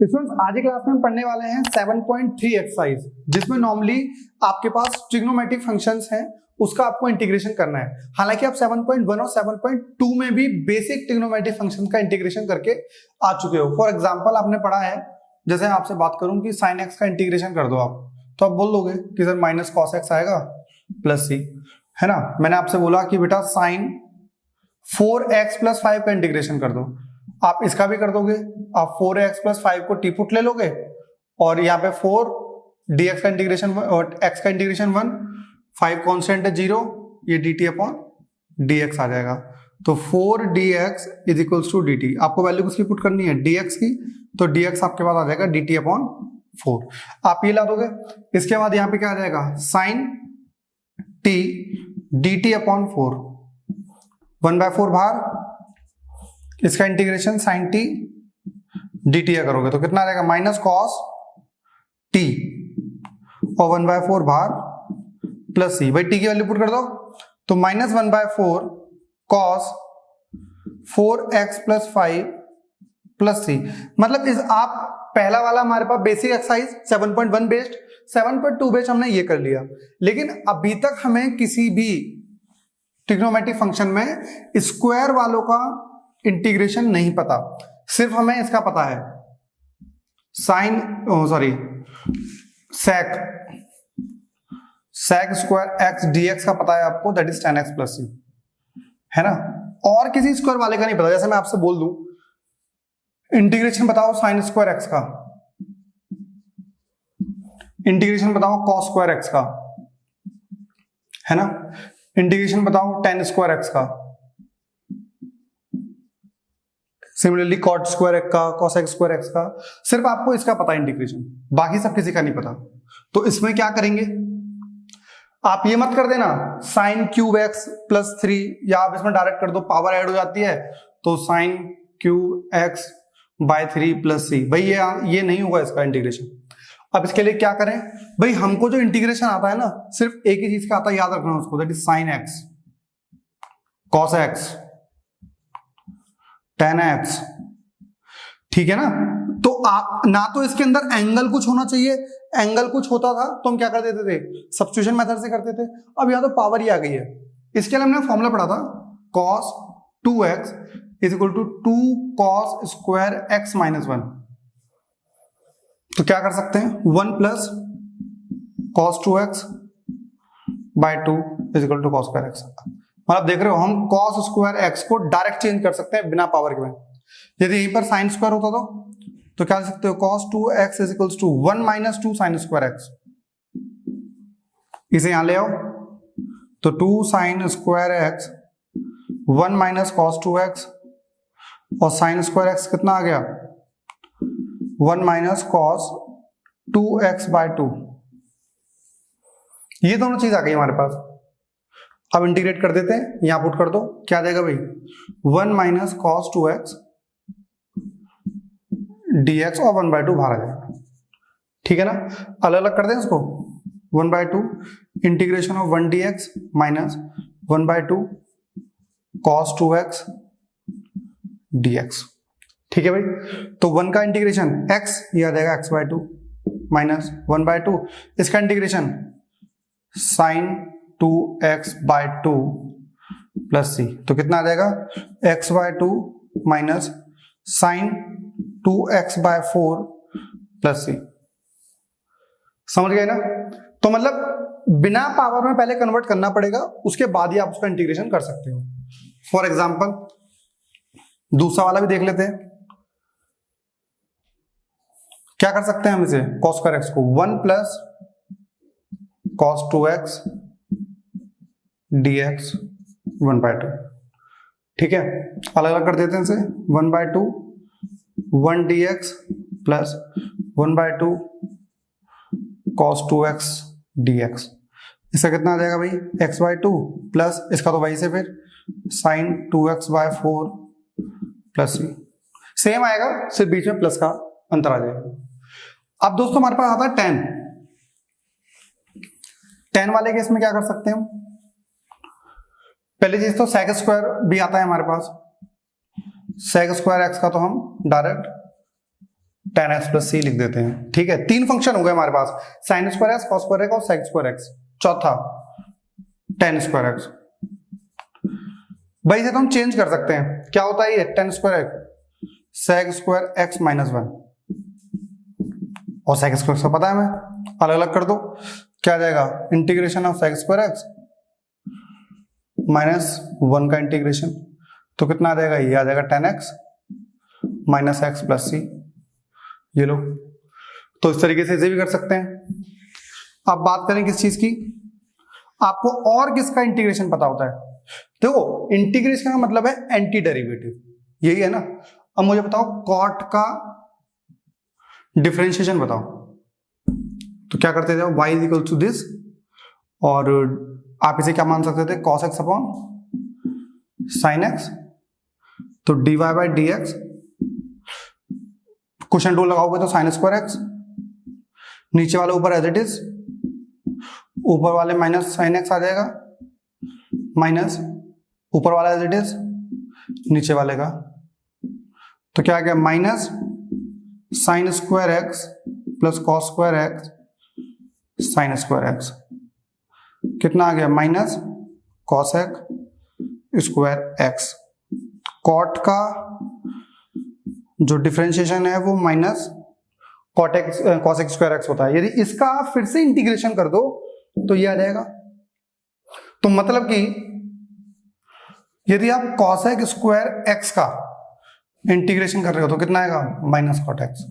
Students आज की class में हम पढ़ने वाले हैं 7.3 एक्सरसाइज, जिसमें नॉर्मली आपके पास ट्रिग्नोमेट्रिक फंक्शंस हैं, उसका आपको इंटीग्रेशन करना है। हालांकि आप 7.1 और 7.2 में भी बेसिक ट्रिग्नोमेट्रिक फंक्शन का इंटीग्रेशन करके आ चुके हो। फॉर एग्जांपल आपने पढ़ा है, जैसे आपसे बात करूं कि साइन एक्स का इंटीग्रेशन कर दो आप, तो आप बोल दोगे कि सर माइनस कॉस एक्स आएगा प्लस सी, है ना। मैंने आपसे बोला कि बेटा साइन 4x प्लस 5 का इंटीग्रेशन कर दो, आप इसका भी कर दोगे। आप 4x प्लस 5 को टी पुट ले लोगे और यहाँ पे 4 dx का इंटीग्रेशन और x का इंटीग्रेशन 1, 5 कांस्टेंट है 0, ये dt अपॉन dx आ जाएगा। तो 4 dx is equals to dt। आपको वैल्यू किसकी पुट करनी है, dx की, तो dx आपके पास आ जाएगा dt अपॉन 4। आप ये ला दोगे। इसके बाद यहाँ पे क्या आ जाएगा, साइन t dt अपॉन 4, 1/4 बाहर, इसका इंटीग्रेशन साइन टी dt करोगे तो कितना आ जाएगा, माइनस कॉस टी और 1/4 बाहर प्लस सी। भाई टी की वैल्यू पुट कर दो, तो minus 1/4 cos 4x plus 5 plus C. मतलब इस आप पहला वाला हमारे पास बेसिक एक्सरसाइज 7.1 बेस्ड, 7.2 बेस्ड हमने ये कर लिया। लेकिन अभी तक हमें किसी भी ट्रिग्नोमेट्रिक फंक्शन में स्क्वायर वालों का इंटीग्रेशन नहीं पता, सिर्फ हमें इसका पता है sine sec square x dx का पता है आपको, दैट इज 10x प्लस सी, है ना। और किसी स्क्वायर वाले का नहीं पता। जैसे मैं आपसे बोल दूं इंटीग्रेशन बताओ साइन स्क्वायर एक्स का, इंटीग्रेशन बताओ कॉस स्क्वायर एक्स का, है ना। इंटीग्रेशन बताओ टेन स्क्वायर एक्स का, सिमिलरली कॉट स्क्वायर एक्स का, कॉस एक्स स्क्वायर एक्स का। सिर्फ आपको इसका पता है इंटीग्रेशन, बाकी सब किसी का नहीं पता। तो इसमें क्या करेंगे, आप ये मत कर देना साइन क्यूब एक्स प्लस 3, या आप इसमें डायरेक्ट कर दो, पावर ऐड हो जाती है तो sine cube x by 3 plus C. भाई ये नहीं होगा इसका इंटीग्रेशन। अब इसके लिए क्या करें, भाई हमको जो इंटीग्रेशन आता है ना, सिर्फ एक ही चीज का आता है, याद रखना उसको, that is sine x cos x ten x, ठीक है ना। तो आप ना तो इसके अंदर एंगल कुछ होना चाहिए, एंगल कुछ होता था तो हम क्या कर देते थे, सब्स्टिट्यूशन मेथड से करते थे। अब यहां तो पावर ही आ गई है। इसके लिए हमने फॉर्मूला पढ़ा था, cos 2x is equal to 2 cos square x minus 1। तो क्या कर सकते हैं, 1 plus cos 2x by 2 is equal to cos square x। मतलब देख रहे हो, हम cos स्क्वायर x को डायरेक्ट चेंज कर सकते हैं बिना पावर के। यदि यहीं पर साइन स्क्वायर होता तो क्या कर सकते हो, cos 2x is equals to 1 minus 2 sine square x। इसे यहां ले आओ, तो 2 sine square x 1 minus cos 2x, और साइन स्क्वायर x कितना आ गया, 1 माइनस cos 2x बाय 2। ये दोनों चीज आ गई हमारे पास। अब इंटीग्रेट कर देते हैं, यहां पुट कर दो, क्या देगा भाई, 1 माइनस cos 2x dx और 1/2 बाहर आ जाएगा, ठीक है ना। अलग अलग कर दें इसको, 1/2 integration of 1 dx minus 1/2 cos 2x dx, ठीक है भाई। तो 1 का इंटीग्रेशन x, ये आ जाएगा x/2 माइनस 1/2, इसका integration sine 2x by 2 plus C. तो कितना आ जाएगा, x/2 minus sine 2x by 4 plus C. समझ गए ना। तो मतलब बिना पावर में पहले कन्वर्ट करना पड़ेगा, उसके बाद ही आप उसका इंटीग्रेशन कर सकते हो। फॉर एग्जांपल दूसरा वाला भी देख लेते हैं। क्या कर सकते हैं हम इसे, cos स्क्वायर x को 1 प्लस cos 2x dx 1/2, ठीक है। अलग अलग कर देते हैं इसे, 1/2 1 dx plus 1/2 cos 2x dx। इसका कितना आ जाएगा भाई, x/2 प्लस इसका तो वही से फिर sign 2x by 4 plus C. Same आएगा, सिर्फ बीच में प्लस का अंतर आ जाएगा। अब दोस्तों हमारे पास आता है 10 वाले केस में क्या कर सकते हैं हम, पहली चीज तो सेक स्क्वायर भी आता है हमारे पास। सेक स्क्वायर एक्स का तो हम डायरेक्ट 10x प्लस सी लिख देते हैं। ठीक है, 3 फंक्शन हो गए हमारे पास, sine square x, cos square x और सेक स्क्वायर एक्स। चौथा टेन स्क्वायर एक्स। भाई इसे तो हम चेंज कर सकते हैं, क्या होता है ये tan square x sec square x minus 1, और सेक स्क्वायर का पता है हमें, अलग अलग कर दो, क्या आ जाएगा integration of sec square x minus 1 का इंटीग्रेशन, तो कितना आ जाएगा, ये आ जाएगा 10x minus x plus C. ये लो, तो इस तरीके से इसे भी कर सकते हैं। अब बात करें किस चीज की, आपको और किसका इंटीग्रेशन पता होता है? देखो इंटीग्रेशन का मतलब है एंटी डेरिवेटिव, यही है ना। अब मुझे बताओ कॉट का डिफरेंशिएशन बताओ, तो क्या करते थे, y is equal to this, और आप इसे क्या मान सकते थे, cos x upon sin x, तो dy by d x, quotient rule लगाओगे तो sin स्क्वायर एक्स, नीचे वाले ऊपर एज इट इज, ऊपर वाले माइनस sin x आ जाएगा, माइनस ऊपर वाला एज इट इज, नीचे वाले का, तो क्या आ गया minus sin square x plus cos square x sin square x, कितना आ गया minus cos x square x. Cot का जो डिफरेंशिएशन है वो minus cot x cos x square x होता है। यदि इसका आप फिर से इंटीग्रेशन कर दो तो ये आ जाएगा, तो मतलब कि यदि आप cos x स्क्वायर एक्स का इंटीग्रेशन कर रहे हो तो कितना आएगा माइनस cot x,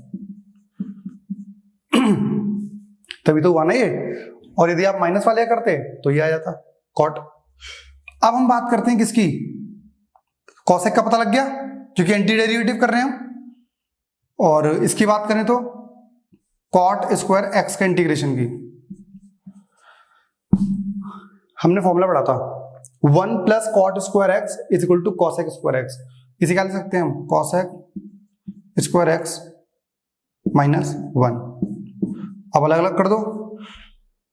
तभी तो हुआ ना ये। और यदि आप माइनस वाले करते तो ये आ जाता cot। अब हम बात करते हैं किसकी, cos x का पता लग गया क्योंकि एंटी डेरिवेटिव कर रहे हैं हम, और इसकी बात करें तो cot स्क्वायर एक्स का इंटीग्रेशन की, हमने फॉर्मूला पढ़ा था 1 plus cot square x is equal to cos x square x, इसे क्या लिख सकते हैं हम, cos x square x minus 1। अब अलग अलग कर दो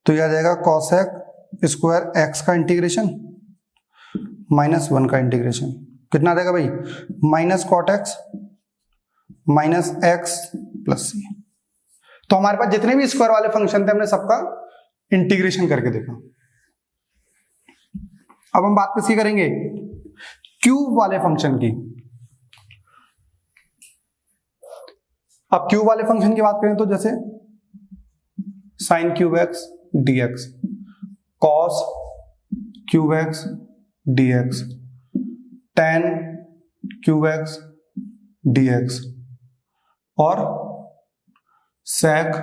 तो यह आ जाएगा कॉस एक्स स्क्वायर एक्स का इंटीग्रेशन माइनस 1 का इंटीग्रेशन, कितना आ जाएगा भाई minus cot x minus x plus C. तो हमारे पास जितने भी स्क्वायर वाले फंक्शन थे हमने सबका इंटीग्रेशन करके देखा। अब हम बात किसकी करेंगे, क्यूब वाले फंक्शन की। अब क्यूब वाले फंक्शन की बात करें तो जैसे sign cube x d x, cos cube x d x, ten cube x d x, और सेक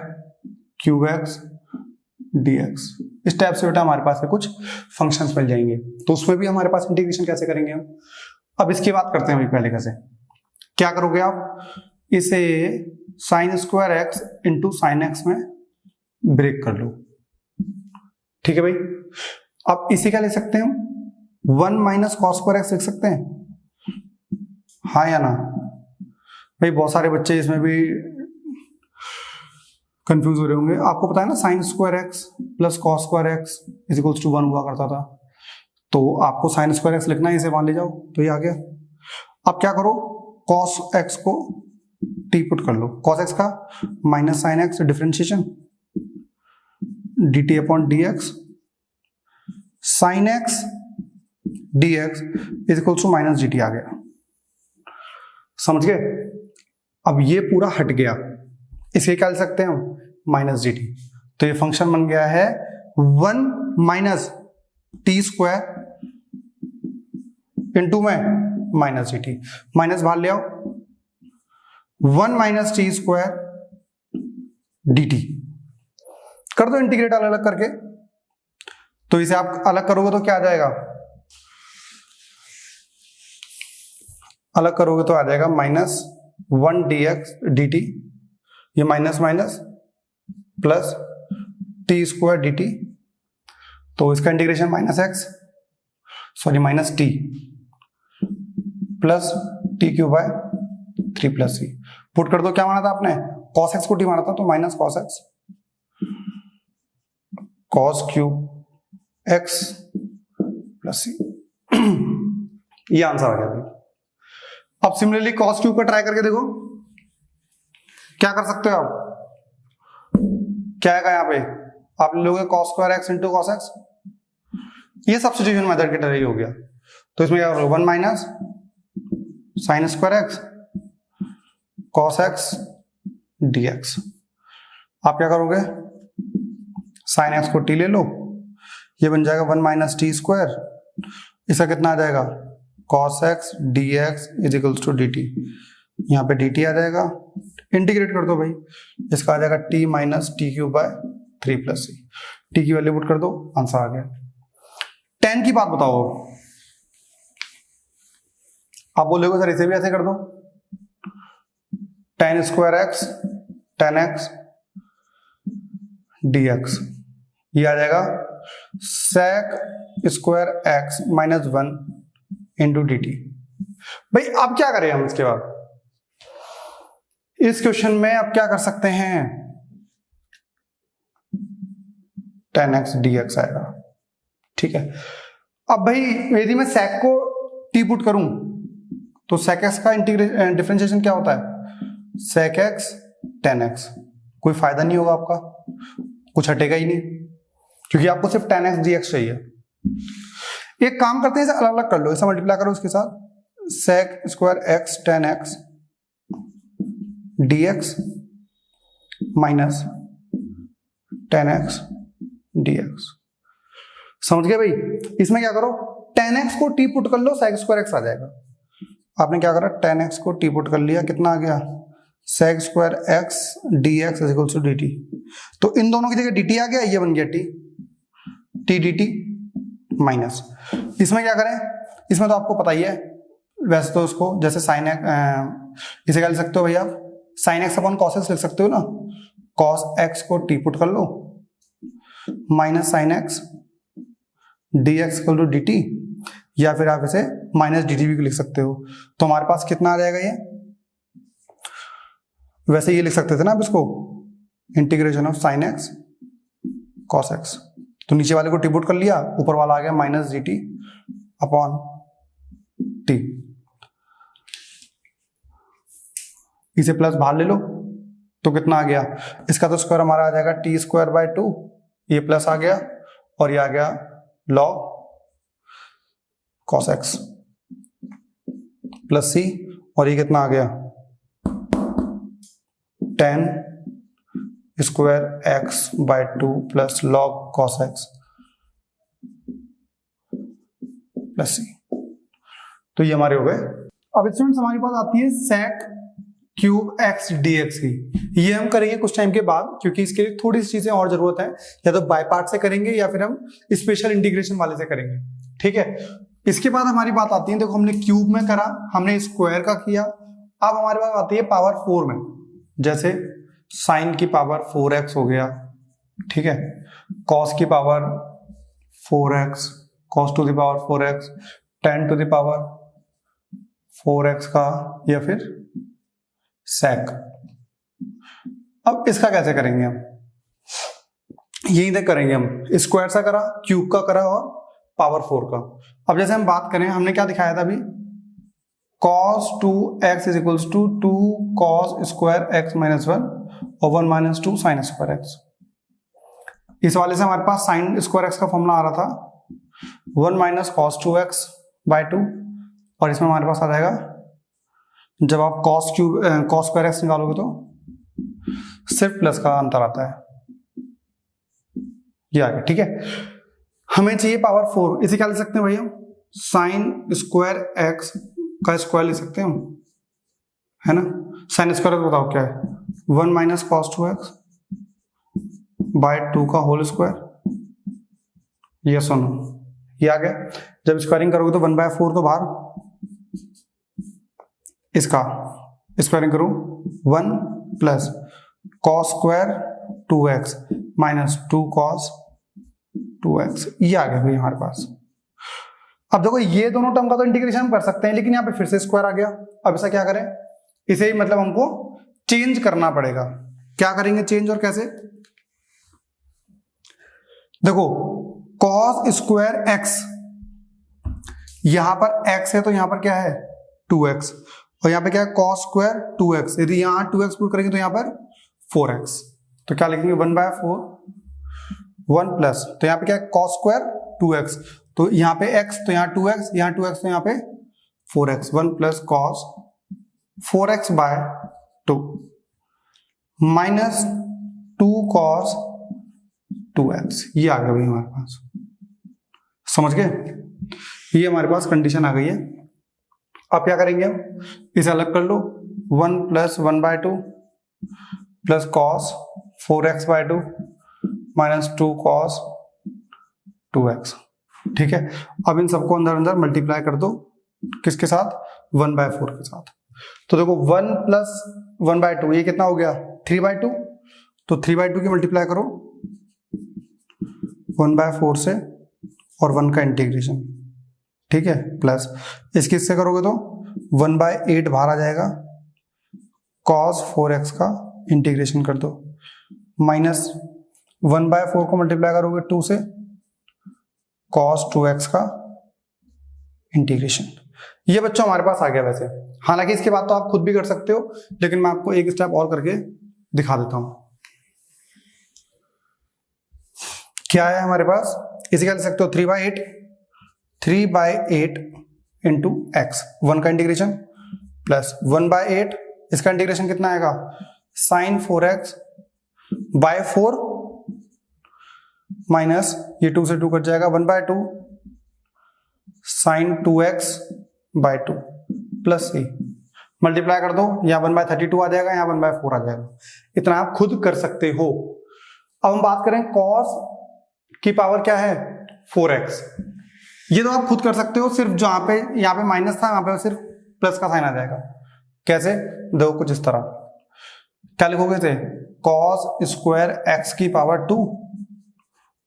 क्यूब एक्स dx, इस टाइप से बेटा हमारे पास है कुछ फंक्शंस मिल जाएंगे। तो उसमें भी हमारे पास इंटीग्रेशन कैसे करेंगे हम। अब इसकी बात करते हैं पहले कैसे, क्या करोगे आप, इसे sign square x into sine x में ब्रेक कर लो, ठीक है भाई। अब इसे क्या ले सकते हैं हम, 1 माइनस कॉस स्क्वायर एक्स लिख सकते हैं, हाँ या ना भाई। बहुत सारे बच्चे इसमें भी कंफ्यूज हो रहे होंगे। आपको पता है ना sine square x plus cos square x is equals to 1 हुआ करता था, तो आपको साइन स्क्वायर एक्स लिखना है, इसे मान ले जाओ तो ये आ गया। अब क्या करो, कॉस एक्स को टी पुट कर लो, कॉस एक्स का minus sine x differentiation d t upon d x, sine x d x is equals to minus d t आ गया, समझ गए। अब ये पूरा हट गया, इसे क्या लिख सकते हैं हम, माइनस डी टी। तो ये फंक्शन बन गया है 1 माइनस टी स्क्वायर इंटू में माइनस डी टी, माइनस बाहर ले आओ, 1 minus T square d T कर दो इंटीग्रेट अलग अलग करके। तो इसे आप अलग करोगे तो क्या आ जाएगा, अलग करोगे तो आ जाएगा minus 1 d x d t, ये minus minus plus t square d t, तो इसका integration minus x sorry minus t plus t cube by 3 plus C. Put कर दो, क्या माना था आपने, कॉस एक्स को टी माना था, तो minus cos x cos cube x plus C, ये आंसर आ गया भाई। अब सिमिलरली कॉस क्यूब का ट्राई करके देखो, क्या कर सकते हो आप, क्या आएगा यहाँ पे, आप लोगे cos square x into cos x, ये सब्स्टिट्यूशन मेथड की तरह ही हो गया। तो इसमें क्या करोगे, 1 minus sign square x cos x dx। आप क्या करोगे, साइन एक्स को t ले लो, ये बन जाएगा 1 माइनस टी स्क्वायर, इसका कितना आ जाएगा cos x dx is equals to dt, यहाँ पे dt आ जाएगा, इंटीग्रेट कर दो भाई, इसका आ जाएगा t minus T cube by 3 plus C, T की वैल्यू पुट कर दो, आंसर आ गया। tan की बात बताओ, आप बोलोगे सर इसे भी ऐसे कर दो, tan square x tan x dx, ये आ जाएगा sec square x minus 1 into D T. भाई अब क्या करें हम इसके बाद, इस क्वेश्चन में अब क्या कर सकते हैं, tan x dx आएगा, ठीक है। अब भाई यदि मैं sec को t पुट करूं तो sec x का डिफरेंशिएशन क्या होता है, sec x tan x, कोई फायदा नहीं होगा आपका, कुछ हटेगा ही नहीं, क्योंकि आपको सिर्फ tan x dx चाहिए। एक काम करते हैं, इसे अलग अलग कर लो, इसे मल्टीप्लाई करो उसके साथ, sec square x tan x dx minus tan x dx। समझ गए भाई, इसमें क्या करो, tan x को t पुट कर लो, sec स्क्वायर x आ जाएगा। आपने क्या करा, tan x को t पुट कर लिया, कितना आ गया sec square x dx is equal to dt। तो इन दोनों की जगह dt आ गया, ये बन गया t dt माइनस, इसमें क्या करें, इसमें तो आपको पता ही है, वैसे तो उसको जैसे साइन एक्स, इसे क्या लिख सकते हो भैया, sine x upon cos x लिख सकते हो ना, कॉस एक्स को टी पुट कर लो minus sine x d x equal to d t, या फिर आप इसे माइनस डी टी भी लिख सकते हो। तो हमारे पास कितना आ जाएगा, ये वैसे ये लिख सकते थे ना आप इसको, integration of sine x cos x, तो नीचे वाले को टी पुट कर लिया, ऊपर वाला आ गया minus d t upon T, इसे प्लस बाहर ले लो तो कितना आ गया, इसका तो स्क्वायर हमारा आ जाएगा टी स्क्वायर बाय 2, ये प्लस आ गया और ये आ गया log cos x plus C, और ये कितना आ गया tan square x by 2 plus log cos x plus C. तो ये हमारे हो गए। अब स्टूडेंट्स हमारे पास आती है sec क्यूब एक्स dx की, ये हम करेंगे कुछ टाइम के बाद, क्योंकि इसके लिए थोड़ी सी चीजें और जरूरत है, या तो बाय पार्ट से करेंगे या फिर हम स्पेशल इंटीग्रेशन वाले से करेंगे, ठीक है। इसके बाद हमारी बात आती है, देखो हमने क्यूब में करा, हमने स्क्वायर का किया, अब हमारे पास आती है पावर 4 में, जैसे साइन की पावर 4x हो गया, ठीक है, कॉस की power 4x, cos to the power 4x, tan to the power 4x का, या फिर sec। अब इसका कैसे करेंगे हम, यही तक करेंगे हम, स्क्वायर सा करा, क्यूब का करा और पावर 4 का। अब जैसे हम बात करें, हमने क्या दिखाया था अभी, cos 2x is equals to 2 cos square x minus 1 और 1 माइनस 2 साइन स्क्वायर x। इस वाले से हमारे पास साइन स्क्वायर x का फॉर्मूला आ रहा था 1 माइनस cos 2x बाय 2, और इसमें हमारे पास आ जाएगा, जब आप cos स्क्वायर x निकालोगे तो सिर्फ प्लस का अंतर आता है, ये आ गया, ठीक है। हमें चाहिए पावर 4, इसे क्या लिख सकते हैं भैया, साइन स्क्वायर x का स्क्वायर लिख सकते हैं हम, है ना। साइन स्क्वायर बताओ क्या है, 1 माइनस कॉस 2x बाय 2 का होल स्क्वायर, ये सुनो, ये आ गया। जब स्क्वायरिंग करोगे तो 1/4 तो बाहर, इसका स्क्वायरिंग करो 1 plus cos square 2x minus 2 cos 2x, ये आ गया भाई हमारे पास। अब देखो ये दोनों टर्म का तो इंटीग्रेशन हम कर सकते हैं, लेकिन यहाँ पे फिर से स्क्वायर आ गया। अब ऐसा क्या करें, इसे ही मतलब हमको चेंज करना पड़ेगा। क्या करेंगे चेंज, और कैसे, देखो cos स्क्वायर x, यहां पर x है तो यहां पर क्या है 2x, और यहाँ पे क्या है cos स्क्वायर 2x, यदि यहाँ 2x पुट करेंगे तो यहाँ पर 4x, तो क्या लिखेंगे 1/4 1 प्लस, तो यहाँ पे क्या है cos स्क्वायर 2x, तो यहाँ पे x तो यहाँ 2x, यहाँ 2x तो यहाँ पे 4x, 1 plus cos 4x/2 minus 2 cos 2x, ये आ गया भाई हमारे पास, समझ गए? ये हमारे पास कंडीशन आ गई है। अब क्या करेंगे हम, इसे अलग कर लो, 1 plus 1/2 plus cos 4x/2 minus 2 cos 2x, ठीक है। अब इन सबको अंदर अंदर मल्टीप्लाई कर दो, किसके साथ? 1/4 के साथ। तो देखो 1 प्लस 1/2 ये कितना हो गया? 3/2, तो 3/2 की मल्टीप्लाई करो 1/4 से और 1 का इंटीग्रेशन, ठीक है, प्लस इसकी इससे करोगे तो 1/8 बाहर आ जाएगा, cos 4x का इंटीग्रेशन कर दो, माइनस 1/4 को मल्टीप्लाई करोगे 2 से, cos 2x का इंटीग्रेशन। ये बच्चों हमारे पास आ गया वैसे, हालांकि इसके बाद तो आप खुद भी कर सकते हो, लेकिन मैं आपको एक स्टेप और करके दिखा देता हूं। क्या है हमारे पास, इसे क्या लिख सकते हो? 3/8 इंटू एक्स, 1 का इंटीग्रेशन प्लस 1/8, इसका इंटीग्रेशन कितना आएगा? साइन 4x/4 माइनस ये 2 से 2 कट जाएगा, 1/2 sign 2x/2 plus c, multiply कर दो, यहाँ 1/32 आ जाएगा, यहाँ 1/4 आ जाएगा। इतना आप खुद कर सकते हो। अब हम बात करें cos की पावर क्या है? 4x, ये तो आप खुद कर सकते हो, सिर्फ जहां पे यहाँ पे माइनस था वहां पे सिर्फ प्लस का साइन आ जाएगा। कैसे? देखो कुछ इस तरह, क्या लिखोगे थे? cos स्क्वायर x की पावर 2,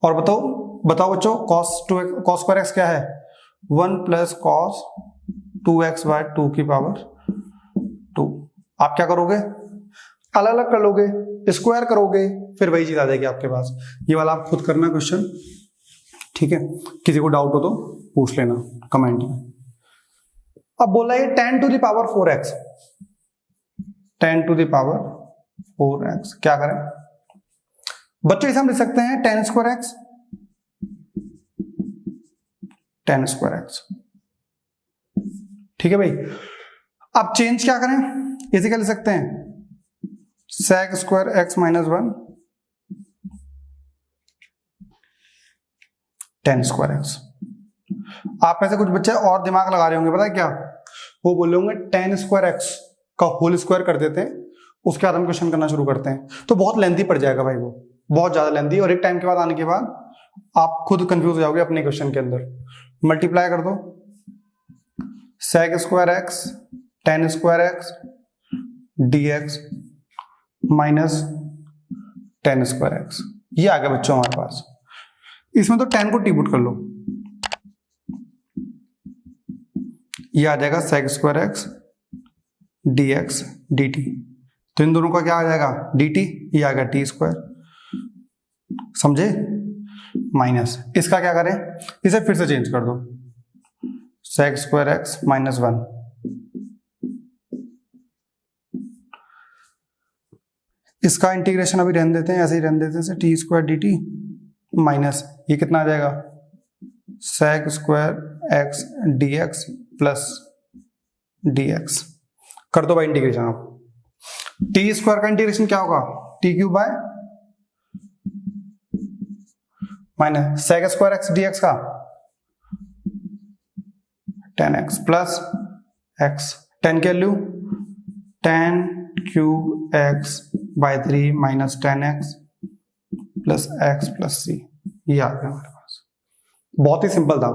और बताओ बच्चों cos स्क्वायर x क्या है? 1 प्लस cos 2x/2 की पावर 2। आप क्या करोगे? अलग अलग कर लोगे, स्क्वायर करोगे, फिर वही चीज आ जाएगी आपके पास। ये वाला आप खुद करना क्वेश्चन, ठीक है। किसी को डाउट हो तो पूछ लेना कमेंट में। अब बोला ये 10 to the power 4x, 10 to the power 4x, क्या करें बच्चों? इसे हम लिख सकते हैं 10 स्क्वायर x, 10 स्क्वायर x, ठीक है भाई। अब चेंज क्या करें? इसे क्या लिख सकते हैं? sec square x minus 1 10 square x। आप में से कुछ बच्चे और दिमाग लगा रहे होंगे, पता है क्या? वो बोले होंगे 10 स्क्वायर x का होल स्क्वायर कर देते हैं, उसके बाद हम क्वेश्चन करना शुरू करते हैं, तो बहुत लेंथी पड़ जाएगा भाई, वो बहुत ज्यादा लेंथी, और एक टाइम के बाद आने के बाद आप खुद कंफ्यूज हो जाओगे अपने क्वेश्चन के अंदर। मल्टीप्लाई कर दो, sec square x 10 square x dx minus 10 square x, ये आ गया बच्चों हमारे पास। इसमें तो 10 को टी पुट कर लो, ये आ जाएगा sec square x dx dt, तो इन दोनों का क्या आ जाएगा? dt, ये आ गया टी स्क्वायर, समझे? माइनस इसका क्या करें? इसे फिर से चेंज कर दो, sec स्क्वायर x माइनस 1, इसका इंटीग्रेशन अभी रहने देते हैं, ऐसे ही रहने देते हैं, T square d T minus ये कितना आ जाएगा? sec square x dx plus dx, कर दो भाई इंटीग्रेशन। आप टी स्क्वायर का इंटीग्रेशन क्या होगा? T cube by minus sec square x dx का 10x प्लस x, 10 की वैल्यू 10 cube x by 3 minus 10x plus x plus c, ये आ गया हमारे पास। बहुत ही सिंपल था।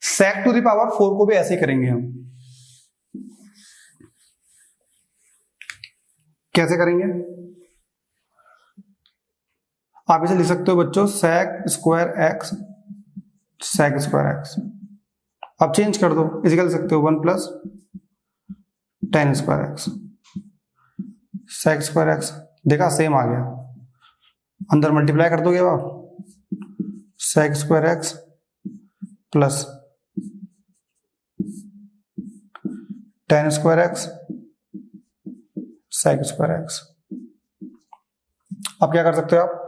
sec टू द पावर 4 को भी ऐसे ही करेंगे हम। कैसे करेंगे? आप इसे लिख सकते हो बच्चों sec square x, sec square x। अब चेंज कर दो, इसे क्या लिख सकते हो? 1 plus 10 square x, sec square x, देखा सेम आ गया, अंदर मल्टीप्लाई कर दोगे आप, sec square x plus 10 square x sec square x. अब क्या कर सकते हो आप,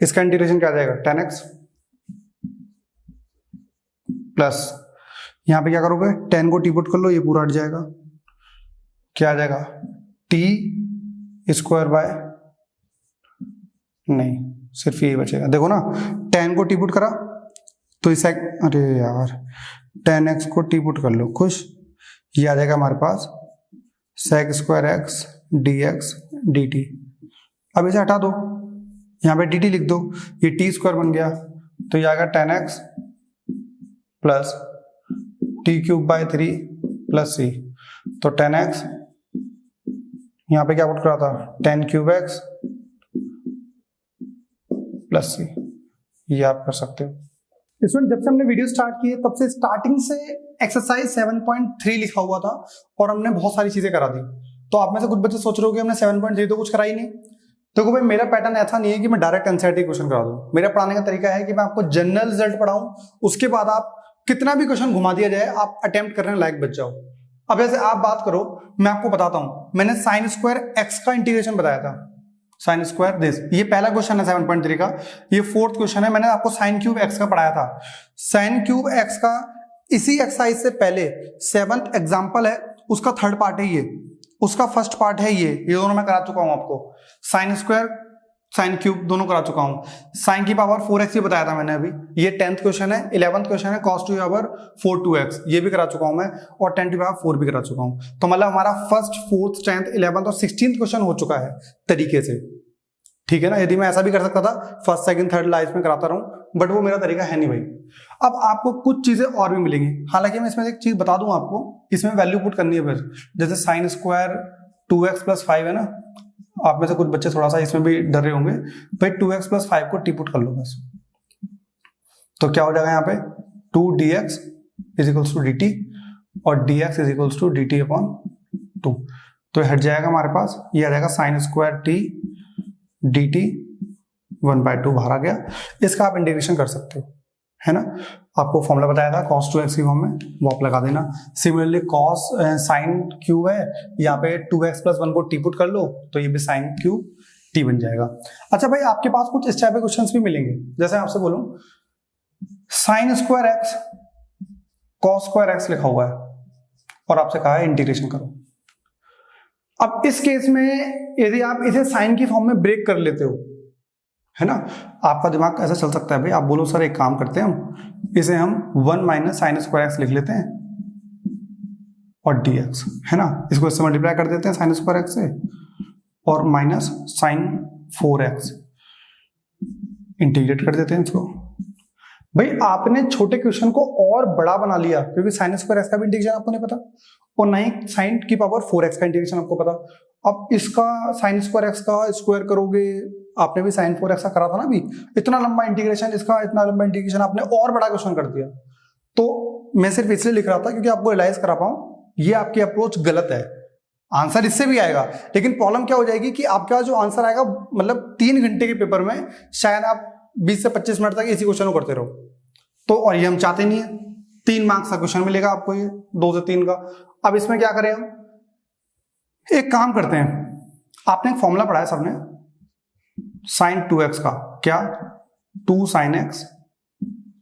इसका इंटीग्रेशन क्या आ जाएगा, 10x प्लस यहां पे क्या करोगे, 10 को टी पुट कर लो, ये पूरा हट जाएगा, क्या आ जाएगा, टी स्क्वायर बाय, नहीं सिर्फ यही बचेगा, देखो ना 10 को टी पुट करा तो इस अरे यार 10x को टी पुट कर लो, खुश, ये आ जाएगा हमारे पास sec square x d x d t. अब इसे हटा दो, यहाँ पे डी टी लिख दो, ये टी स्क्वायर बन गया, तो ये आएगा 10x plus t cube by 3 plus C, तो 10x यहाँ पे क्या पुट करा था, 10 क्यूब एक्स प्लस सी, ये आप कर सकते हो। इसमें जब से हमने वीडियो स्टार्ट की है तब से स्टार्टिंग से एक्सरसाइज 7.3 लिखा हुआ था और हमने बहुत सारी चीजें करा दी। तो आप में से कुछ बच्चे सोच रहे हो कि हमने 7.3 तो कुछ करा ही नहीं। देखो भाई, मेरा पैटर्न ऐसा नहीं है कि मैं डायरेक्ट एनसीईआरटी क्वेश्चन करा दूं। मेरा पढ़ाने का तरीका है कि मैं आपको जनरल रिजल्ट पढ़ाऊं, उसके बाद आप कितना भी क्वेश्चन घुमा दिया जाए आप अटेम्प्ट करने लायक बच जाओ। अब जैसे आप बात करो, मैं आपको बताता हूं, मैंने साइन स्क्वायर एक्स का इंटीग्रेशन बताया था, साइन स्क्वायर दिस, ये पहला क्वेश्चन है 7.3 का। ये फोर्थ क्वेश्चन है, मैंने आपको साइन क्यूब एक्स का पढ़ाया था। साइन क्यूब एक्स का इसी एक्सरसाइज से पहले 7th एग्जांपल है, उसका थर्ड पार्ट है ये, उसका फर्स्ट पार्ट है ये दोनों मैं करा चुका हूं आपको। साइन स्क्वायर साइन क्यूब दोनों करा चुका हूं। साइन की पावर 4x ये बताया था मैंने अभी। ये 10th क्वेश्चन है, 11th क्वेश्चन है, cos टू पावर 4 2x ये भी करा चुका हूं मैं, और 10 टू पावर 4 भी करा चुका हूं। तो मतलब हमारा फर्स्ट, फोर्थ, 10th, 11th और 16th क्वेश्चन हो चुका है तरीके से, ठीक है ना। यदि मैं ऐसा भी कर सकता था, फर्स्ट सेकंड थर्ड लाइफ में कराता रहूं, बट वो मेरा तरीका है नहीं भाई। अब आपको कुछ चीजें और भी मिलेंगी, हालांकि मैं इसमें एक चीज बता दूं आपको, इसमें वैल्यू पुट करनी है फिर। जैसे साइन स्क्वायर 2x प्लस 5 है ना, आप में से कुछ बच्चे थोड़ा सा इसमें भी डर रहे होंगे, भाई 2x प्लस 5 को टी पुट कर लो बस, तो क्या हो जाएगा यहाँ पे 2dx is equals to dt और dx is equals to dt upon 2, तो हट जाएगा हमारे पास, ये आ जाएगा साइन स्क्वायर t dt 1/2 बाहर आ गया। इसका आप इंटीग्रेशन कर सकते हो, है ना। आपको फॉर्मूला बताया था cos 2x की फॉर्म में, वो आप लगा देना। सिमिलरली cos साइन क्यूब है, यहाँ पे 2x प्लस 1 को टी पुट कर लो, तो ये भी साइन क्यूब t बन जाएगा। अच्छा भाई, आपके पास कुछ इस टाइप के क्वेश्चंस भी मिलेंगे, जैसे आपसे बोलूं sign square x cos square x लिखा हुआ है और आपसे कहा है इंटीग्रेशन करो। अब इस केस में यदि आप इसे साइन की फॉर्म में ब्रेक कर लेते हो, है ना, आपका दिमाग ऐसा चल सकता है भाई, आप बोलो सर एक काम करते हैं, हम इसे हम 1 माइनस साइन स्क्वायर एक्स लिख लेते हैं और dx, है ना, इसको इससे मल्टीप्लाई कर देते हैं साइन स्क्वायर एक्स से, और माइनस साइन 4x इंटीग्रेट कर देते हैं इसको। भाई आपने छोटे क्वेश्चन को और बड़ा बना लिया, क्योंकि साइन स्क्वायर एक्स का भी इंटीग्रेशन आपको नहीं पता और ना ही साइन की पावर 4x का इंटीग्रेशन आपको पता। अब इसका साइन स्क्वायर एक्स का स्क्वायर करोगे, आपने भी साइन 4x का करा था ना अभी, इतना लंबा इंटीग्रेशन, इसका इतना लंबा इंटीग्रेशन आपने और बड़ा क्वेश्चन कर दिया। तो मैं सिर्फ इसलिए लिख रहा था क्योंकि आपको रियलाइज करा पाऊं ये आपकी अप्रोच गलत है। आंसर इससे भी आएगा, लेकिन प्रॉब्लम क्या हो जाएगी कि आपका जो आंसर आएगा, मतलब 3 घंटे के पेपर में शायद आप 20 से 25 मिनट तक इसी क्वेश्चन को करते रहो, तो और ये हम चाहते नहीं है। 3 मार्क्स का क्वेश्चन मिलेगा आपको, ये 2 से 3 का। अब इसमें क्या करें हम, एक काम करते हैं, आपने एक फॉर्मूला पढ़ा है सबने साइन 2x का, क्या 2 साइन x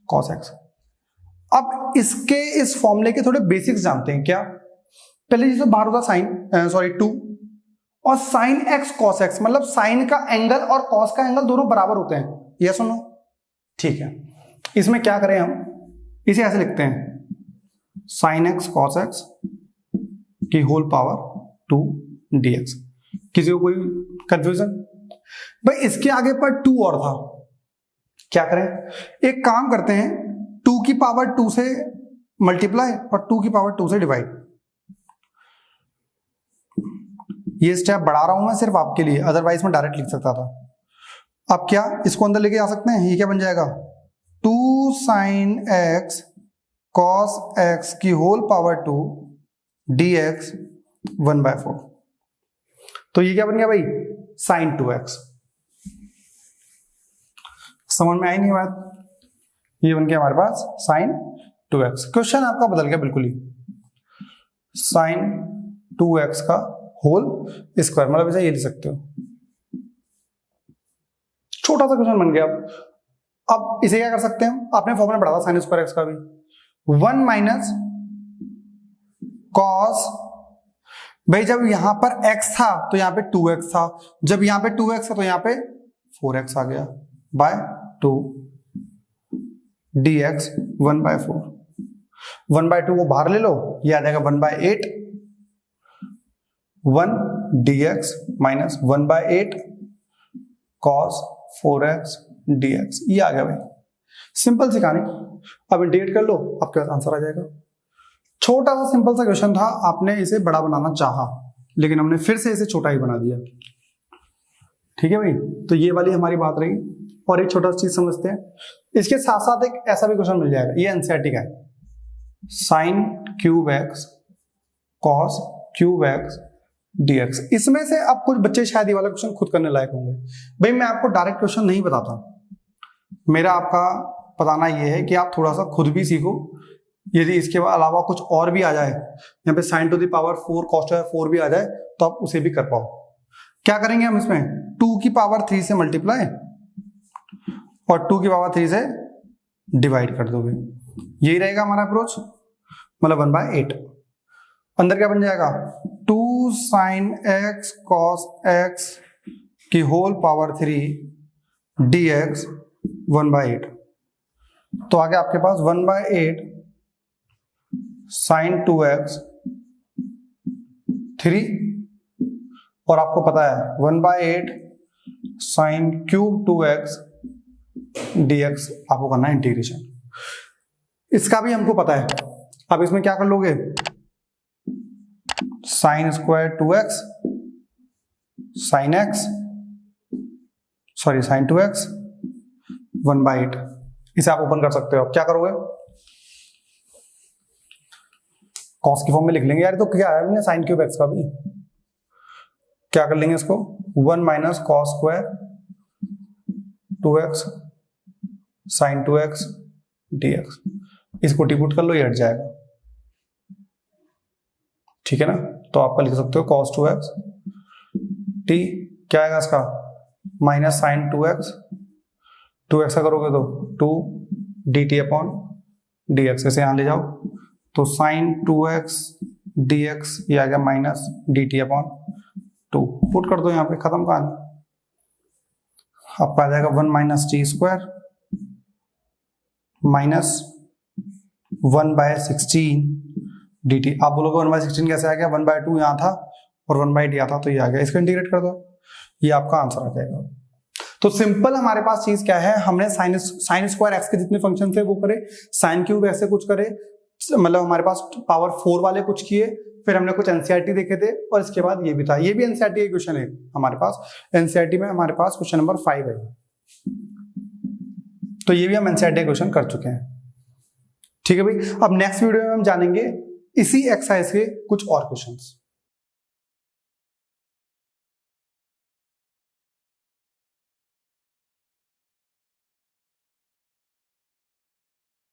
cos x। अब इसके इस फॉर्मूले के थोड़े बेसिक्स जानते हैं क्या। पहले जिसे बाहर होता साइन 2 और साइन x cos x, मतलब साइन का एंगल और cos का एंगल दोनों बराबर होते हैं, ये सुनो, ठीक है। इसमें क्या करें हम, इसे ऐसे लिखते हैं साइन x cos x की होल पावर 2 dx। किसी को कोई कंफ्यूजन? भाई इसके आगे पर 2 और था, क्या करें, एक काम करते हैं 2 की पावर 2 से मल्टीप्लाई और 2 की पावर 2 से डिवाइड। ये स्टेप बढ़ा रहा हूं मैं सिर्फ आपके लिए, अदरवाइज मैं डायरेक्ट लिख सकता था। अब क्या इसको अंदर लेके आ सकते हैं, ये क्या बन जाएगा 2 साइन x cos x की होल पावर 2 dx 1/4। तो ये क्या बन गया भाई, साइन 2x। समझ में आई नहीं बात, ये बन गया हमारे पास साइन 2x। क्वेश्चन आपका बदल गया बिल्कुल ही, साइन 2x का होल स्क्वायर, मतलब ऐसा ये लिख सकते हो। छोटा सा क्वेश्चन बन गया। अब इसे क्या कर सकते हैं, आपने फॉर्मूला पढ़ा था साइन स्क्वायर एक्स का भी, 1 माइनस कॉस, भाई जब यहां पर x था तो यहां पे 2x था, जब यहां पे 2x था तो यहां पे 4x आ गया, बाय 2 dx 1/4, 1/2 को बाहर ले लो, ये आ जाएगा 1/8, 1 dx minus 1/8 cos 4x dx, ये आ गया भाई, सिंपल सी कहानी। अब इंटीग्रेट कर लो, आपके पास आंसर आ जाएगा। छोटा सा सिंपल सा क्वेश्चन था, आपने इसे बड़ा बनाना चाहा लेकिन हमने फिर से इसे छोटा ही बना दिया। ठीक है भाई, तो ये वाली हमारी बात रही। और एक छोटा सा चीज समझते हैं, इसके साथ साथ एक ऐसा भी क्वेश्चन मिल जाएगा, ये एनसीईआरटी का है, sign cube x cos cube x dx। इसमें से अब कुछ बच्चे शायद ये वाला क्वेश्चन खुद करने लायक होंगे। भाई मैं आपको डायरेक्ट क्वेश्चन नहीं बताता, मेरा आपका बताना ये है कि आप थोड़ा सा खुद भी सीखो। यदि इसके अलावा कुछ और भी आ जाए, यहाँ पे sin to the power 4 cos to power 4 भी आ जाए तो आप उसे भी कर पाओ। क्या करेंगे हम इसमें, 2 की पावर 3 से मल्टीप्लाई और 2 की पावर 3 से डिवाइड कर दोगे, यही रहेगा हमारा अप्रोच, मतलब 1/8। अंदर क्या बन जाएगा, 2 sin x cos x की होल पावर 3 dx 1/8। तो आगे आपके पास 1/8 sin 2x 3, और आपको पता है 1/8 sin क्यूब 2x dx आपको करना है इंटीग्रेशन। इसका भी हमको पता है। अब इसमें क्या कर लोगे, sin square 2x sin x, sorry sin 2x 1/8, इसे आप ओपन कर सकते हो। अब क्या करोगे, कॉस की फॉर्म में लिख लेंगे यार, तो क्या है हमने साइन क्यूब एक्स का भी, क्या कर लेंगे इसको, 1 minus cos square 2x sine 2x dx, इसको डिपुट कर लो, ये हट जाएगा। ठीक है ना, तो आपका लिख सकते हो cos 2x t, क्या आएगा इसका, माइनस साइन 2x, 2x का करोगे तो 2 dt अपॉन dx, इसे यहां ले जाओ तो साइन 2x dx ये आ गया माइनस dt अपॉन 2, पुट कर दो यहाँ पे, खत्म कहानी। आपका आ जाएगा 1 minus T square minus 1/16 dt। आप बोलोगे 1/16 कैसे आ गया, 1/2 यहाँ था और 1/8 यहाँ था, तो ये आ गया, इसको इंटीग्रेट कर दो, ये आपका आंसर आ जाएगा। तो सिंपल हमारे पास चीज क्या है, हमने साइन स्क्वायर एक्स के जितने फंक्शन थे वो करे, साइन क्यूब ऐसे कुछ करे, मतलब हमारे पास पावर 4 वाले कुछ किए, फिर हमने कुछ एनसीईआरटी देखे थे, और इसके बाद ये भी था, ये भी एनसीईआरटी का क्वेश्चन है हमारे पास। एनसीईआरटी में हमारे पास क्वेश्चन नंबर 5 है, तो ये भी हम एनसीईआरटी क्वेश्चन कर चुके हैं। ठीक है भाई, अब नेक्स्ट वीडियो में हम जानेंगे इसी एक्सरसाइज के कुछ और क्वेश्चंस।